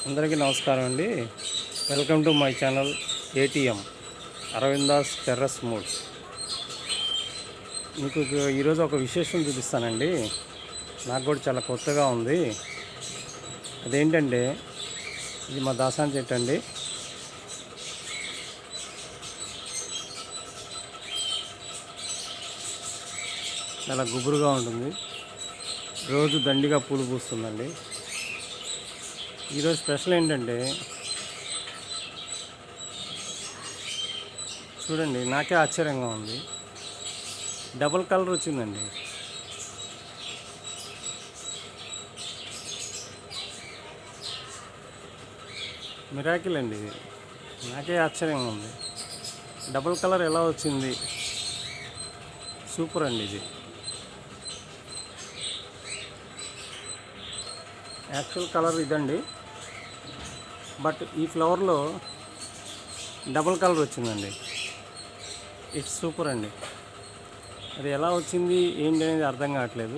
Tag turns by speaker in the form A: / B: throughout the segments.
A: అందరికీ నమస్కారం అండి. Welcome to my channel ATM Aravinda's terrace moods. మీకు ఈరోజు ఒక విశేషం చూపిస్తానండి. నాకు కూడా చాలా కొత్తగా ఉంది. అదేంటంటే ఇది మా దాసాన్ చెట్టు అండి. చాలా గుబురుగా ఉంటుంది. రోజు దండిగా పూలు పూస్తుందండి. ఈరోజు స్పెషల్ ఏంటంటే చూడండి, నాకే ఆశ్చర్యంగా ఉంది. డబుల్ కలర్ వచ్చిందండి. మిరాకిల్ అండి ఇది. నాకే ఆశ్చర్యంగా ఉంది. డబుల్ కలర్ ఎలా వచ్చింది? సూపర్ అండి ఇది. యాక్చువల్ కలర్ ఇదండి, బట్ ఈ ఫ్లవర్లో డబుల్ కలర్ వచ్చిందండి. ఇట్స్ సూపర్ అండి. అది ఎలా వచ్చింది ఏంటి అనేది అర్థం కావట్లేదు.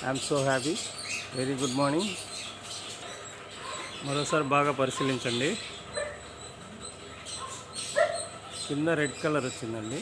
A: I'm so happy. Very good morning. మరోసారి బాగా పరిశీలించండి. కింద రెడ్ కలర్ వచ్చిందండి.